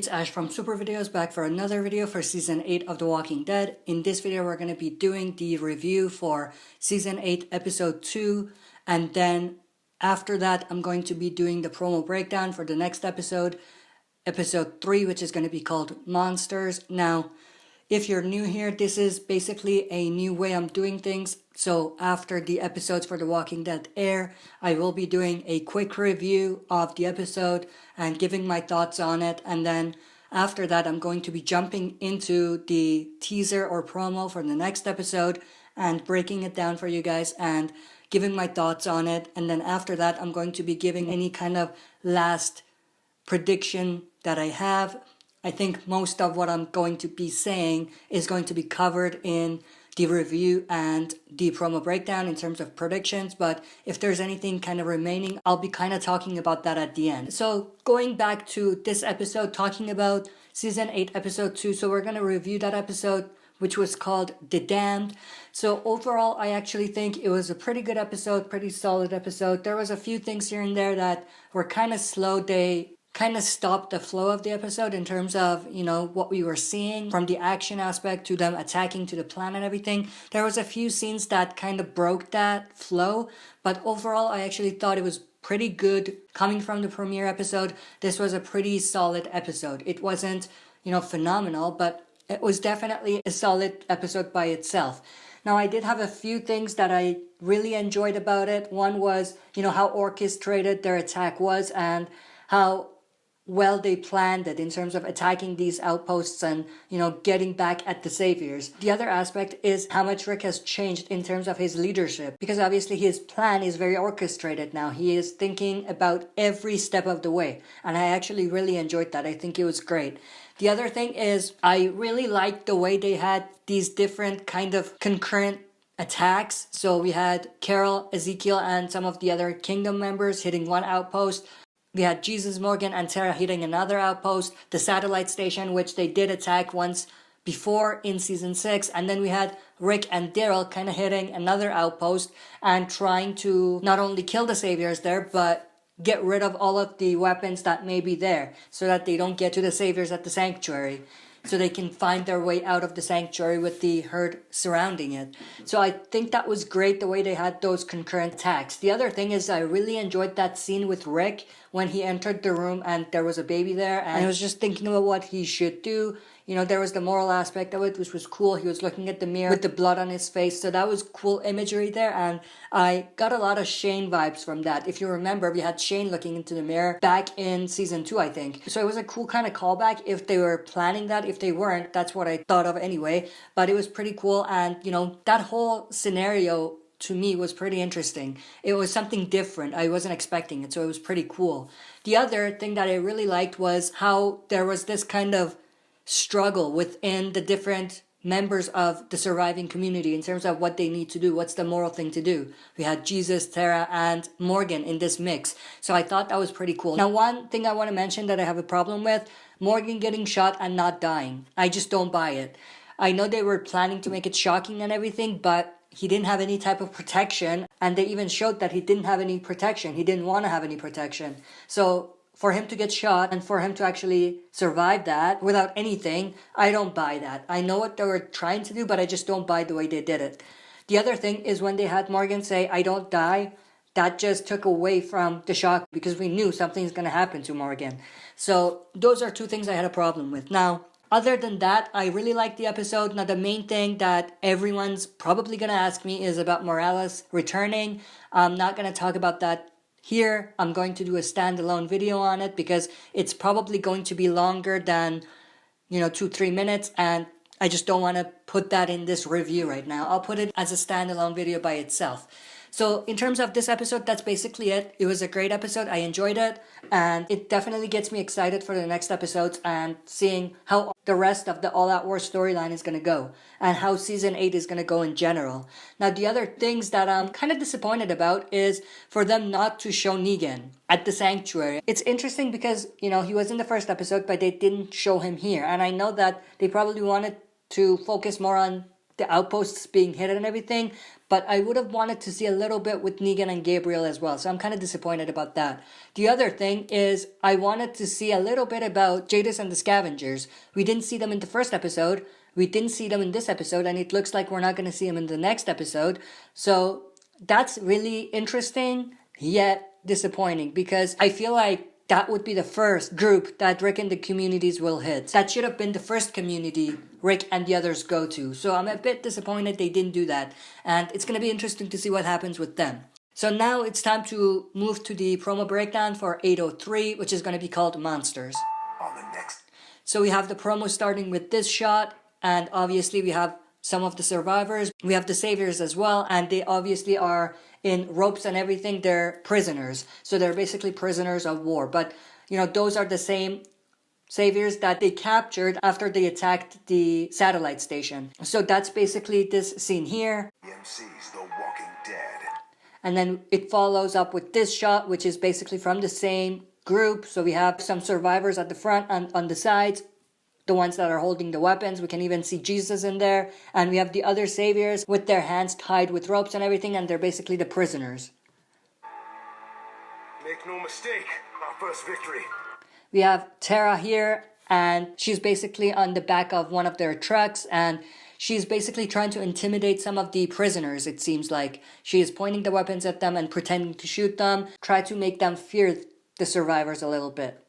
it's Ash from Super Videos back for another video for Season 8 of The Walking Dead. In this video, we're going to be doing the review for Season 8, Episode 2, and then after that, I'm going to be doing the promo breakdown for the next episode, Episode 3, which is going to be called Monsters. Now, if you're new here, this is basically a new way I'm doing things. So after the episodes for The Walking Dead air, I will be doing a quick review of the episode and giving my thoughts on it. And then after that, I'm going to be jumping into the teaser or promo for the next episode and breaking it down for you guys and giving my thoughts on it. And then after that, I'm going to be giving any kind of last prediction that I have. I think most of what I'm going to be saying is going to be covered in the review and the promo breakdown in terms of predictions, but if there's anything kind of remaining, I'll be kind of talking about that at the end. So going back to this episode, talking about Season 8, Episode 2, so we're going to review that episode, which was called The Damned. So overall, I actually think it was a pretty good episode, pretty solid episode. There was a few things here and there that were kind of slow. They kind of stopped the flow of the episode in terms of, what we were seeing from the action aspect to them attacking to the plan and everything. There was a few scenes that kind of broke that flow, but overall I actually thought it was pretty good. Coming from the premiere episode, this was a pretty solid episode. It wasn't, phenomenal, but it was definitely a solid episode by itself. Now, I did have a few things that I really enjoyed about it. One was, how orchestrated their attack was and how well they planned it in terms of attacking these outposts and, getting back at the saviors. The other aspect is how much Rick has changed in terms of his leadership, because obviously his plan is very orchestrated now. He is thinking about every step of the way, and I actually really enjoyed that. I think it was great. The other thing is I really liked the way they had these different kind of concurrent attacks. So we had Carol, Ezekiel, and some of the other Kingdom members hitting one outpost. We had Jesus, Morgan, and Tara hitting another outpost, the satellite station, which they did attack once before in Season 6. And then we had Rick and Daryl kind of hitting another outpost and trying to not only kill the saviors there, but get rid of all of the weapons that may be there so that they don't get to the saviors at the sanctuary, so they can find their way out of the sanctuary with the herd surrounding it. So I think that was great the way they had those concurrent attacks. The other thing is I really enjoyed that scene with Rick when he entered the room and there was a baby there and he was just thinking about what he should do. There was the moral aspect of it, which was cool. He was looking at the mirror with the blood on his face. So that was cool imagery there. And I got a lot of Shane vibes from that. If you remember, we had Shane looking into the mirror back in Season 2, I think. So it was a cool kind of callback if they were planning that. If they weren't, that's what I thought of anyway. But it was pretty cool. And, that whole scenario to me was pretty interesting. It was something different. I wasn't expecting it. So it was pretty cool. The other thing that I really liked was how there was this kind of struggle within the different members of the surviving community in terms of what they need to do, what's the moral thing to do. We had Jesus, Tara, and Morgan in this mix. So I thought that was pretty cool. Now, one thing I want to mention that I have a problem with, Morgan getting shot and not dying. I just don't buy it. I know they were planning to make it shocking and everything, but he didn't have any type of protection, and they even showed that he didn't have any protection. He didn't want to have any protection. So for him to get shot and for him to actually survive that without anything, I don't buy that. I know what they were trying to do, but I just don't buy the way they did it. The other thing is when they had Morgan say, "I don't die," that just took away from the shock because we knew something's going to happen to Morgan. So those are two things I had a problem with. Now, other than that, I really liked the episode. Now, the main thing that everyone's probably going to ask me is about Morales returning. I'm not going to talk about that here. I'm going to do a standalone video on it because it's probably going to be longer than, 2-3 minutes. And I just don't want to put that in this review right now. I'll put it as a standalone video by itself. So in terms of this episode, that's basically it. It was a great episode. I enjoyed it. And it definitely gets me excited for the next episodes and seeing how the rest of the All Out War storyline is going to go and how Season 8 is going to go in general. Now, the other things that I'm kind of disappointed about is for them not to show Negan at the sanctuary. It's interesting because, he was in the first episode, but they didn't show him here. And I know that they probably wanted to focus more on the outposts being hit and everything, but I would have wanted to see a little bit with Negan and Gabriel as well, so I'm kind of disappointed about that. The other thing is I wanted to see a little bit about Jadis and the Scavengers. We didn't see them in the first episode, we didn't see them in this episode, and it looks like we're not going to see them in the next episode, so that's really interesting, yet disappointing, because I feel like that would be the first group that Rick and the communities will hit. That should have been the first community Rick and the others go to. So I'm a bit disappointed they didn't do that. And it's going to be interesting to see what happens with them. So now it's time to move to the promo breakdown for 803, which is going to be called Monsters. On the next. So we have the promo starting with this shot. And obviously we have some of the survivors. We have the saviors as well. And they obviously are in ropes and everything. They're prisoners. So they're basically prisoners of war. But, those are the same saviors that they captured after they attacked the satellite station. So that's basically this scene here. EMC's The Walking Dead. And then it follows up with this shot, which is basically from the same group. So we have some survivors at the front and on the sides, the ones that are holding the weapons. We can even see Jesus in there. And we have the other saviors with their hands tied with ropes and everything, and they're basically the prisoners. Make no mistake, our first victory. We have Tara here, and she's basically on the back of one of their trucks, and she's basically trying to intimidate some of the prisoners, it seems like. She is pointing the weapons at them and pretending to shoot them, try to make them fear the survivors a little bit.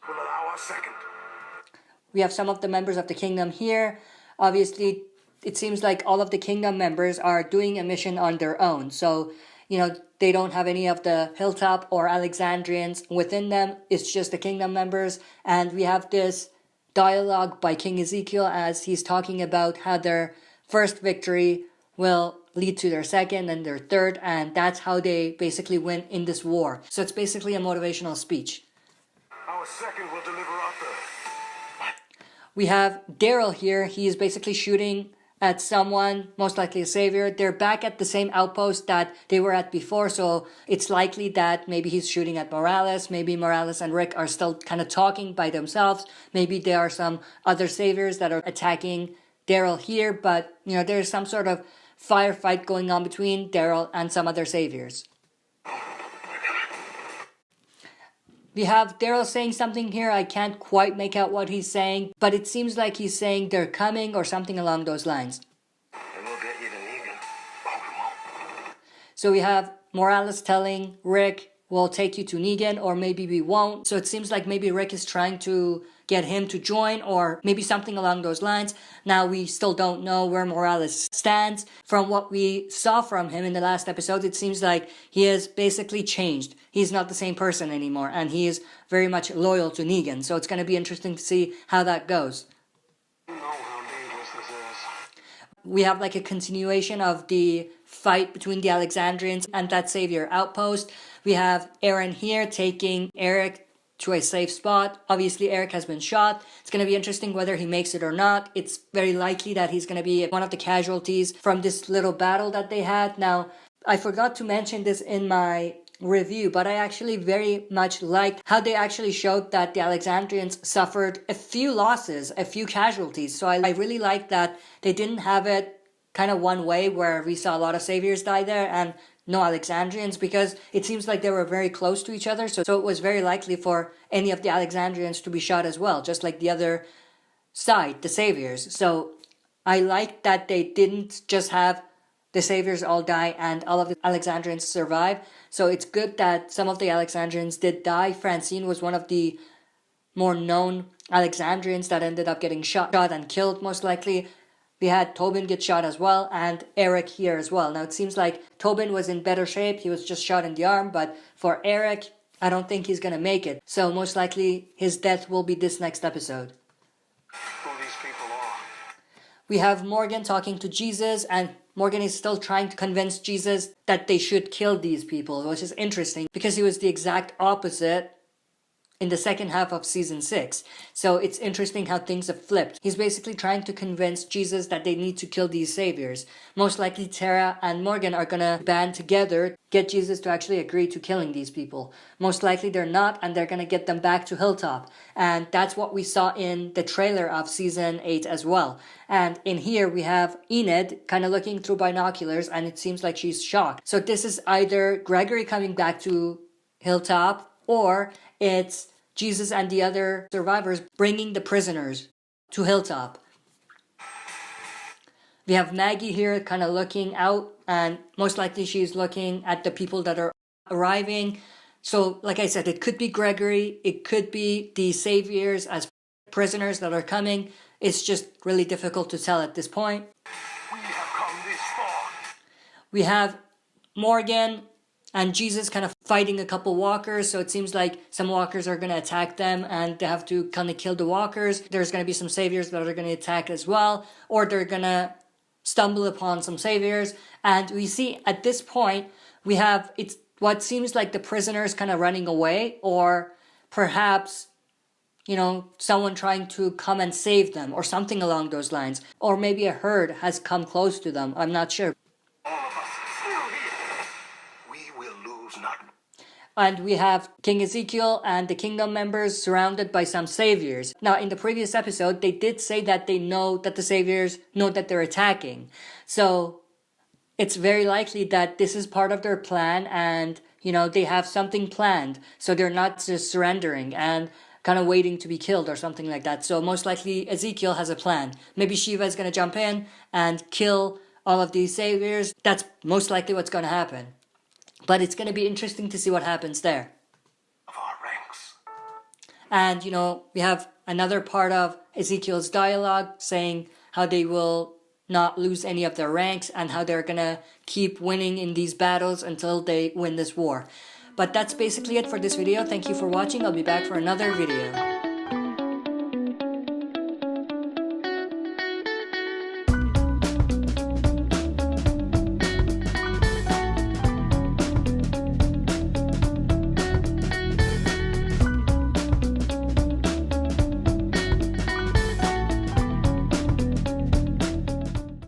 We'll allow our second. We have some of the members of the kingdom here. Obviously, it seems like all of the kingdom members are doing a mission on their own. So, they don't have any of the Hilltop or Alexandrians within them. It's just the kingdom members. And we have this dialogue by King Ezekiel as he's talking about how their first victory will lead to their second and their third. And that's how they basically win in this war. So it's basically a motivational speech. Our second will deliver our third. We have Daryl here. He is basically shooting at someone, most likely a savior. They're back at the same outpost that they were at before, so it's likely that maybe he's shooting at Morales. Maybe Morales and Rick are still kind of talking by themselves. Maybe there are some other saviors that are attacking Daryl here, but there's some sort of firefight going on between Daryl and some other saviors. We have Daryl saying something here. I can't quite make out what he's saying, but it seems like he's saying they're coming or something along those lines. And we'll get you to Negan. Oh, we won't. So we have Morales telling Rick, we'll take you to Negan, or maybe we won't. So it seems like maybe Rick is trying to get him to join, or maybe something along those lines. Now we still don't know where Morales stands. From what we saw from him in the last episode, it seems like he has basically changed. He's not the same person anymore, and he is very much loyal to Negan. So it's going to be interesting to see how that goes. You know how dangerous this is. We have like a continuation of the fight between the Alexandrians and that savior outpost. We have Aaron here taking Eric to a safe spot. Obviously, Eric has been shot. It's going to be interesting whether he makes it or not. It's very likely that he's going to be one of the casualties from this little battle that they had. Now, I forgot to mention this in my review, but I actually very much liked how they actually showed that the Alexandrians suffered a few losses, a few casualties. So I really liked that they didn't have it kind of one way where we saw a lot of saviors die there and no Alexandrians, because it seems like they were very close to each other. So it was very likely for any of the Alexandrians to be shot as well, just like the other side, the saviors. So I liked that they didn't just have the saviors all die and all of the Alexandrians survive. So it's good that some of the Alexandrians did die. Francine was one of the more known Alexandrians that ended up getting shot and killed, most likely. We had Tobin get shot as well, and Eric here as well. Now, it seems like Tobin was in better shape. He was just shot in the arm, but for Eric, I don't think he's going to make it. So most likely, his death will be this next episode. Who these people are. We have Morgan talking to Jesus, and Morgan is still trying to convince Jesus that they should kill these people, which is interesting, because he was the exact opposite in the second half of season 6. So it's interesting how things have flipped. He's basically trying to convince Jesus that they need to kill these saviors. Most likely Tara and Morgan are gonna band together, get Jesus to actually agree to killing these people. Most likely they're not, and they're gonna get them back to Hilltop. And that's what we saw in the trailer of season 8 as well. And in here we have Enid kind of looking through binoculars, and it seems like she's shocked. So this is either Gregory coming back to Hilltop, or it's Jesus and the other survivors bringing the prisoners to Hilltop. We have Maggie here kind of looking out, and most likely she's looking at the people that are arriving. So like I said, it could be Gregory, it could be the saviors as prisoners that are coming. It's just really difficult to tell at this point. We have come this far. We have Morgan and Jesus kind of fighting a couple walkers, so it seems like some walkers are going to attack them and they have to kind of kill the walkers. There's going to be some saviors that are going to attack as well, or they're going to stumble upon some saviors. And we see at this point, we have it's what seems like the prisoners kind of running away, or perhaps, you know, someone trying to come and save them or something along those lines. Or maybe a herd has come close to them. I'm not sure. All of us still here. We will lose not. And we have King Ezekiel and the kingdom members surrounded by some saviors. Now, in the previous episode, they did say that they know that the saviors know that they're attacking. So it's very likely that this is part of their plan, and, you know, they have something planned. So they're not just surrendering and kind of waiting to be killed or something like that. So most likely Ezekiel has a plan. Maybe Shiva is going to jump in and kill all of these saviors. That's most likely what's going to happen. But it's going to be interesting to see what happens there. Of our ranks. And, you know, we have another part of Ezekiel's dialogue saying how they will not lose any of their ranks and how they're going to keep winning in these battles until they win this war. But that's basically it for this video. Thank you for watching. I'll be back for another video.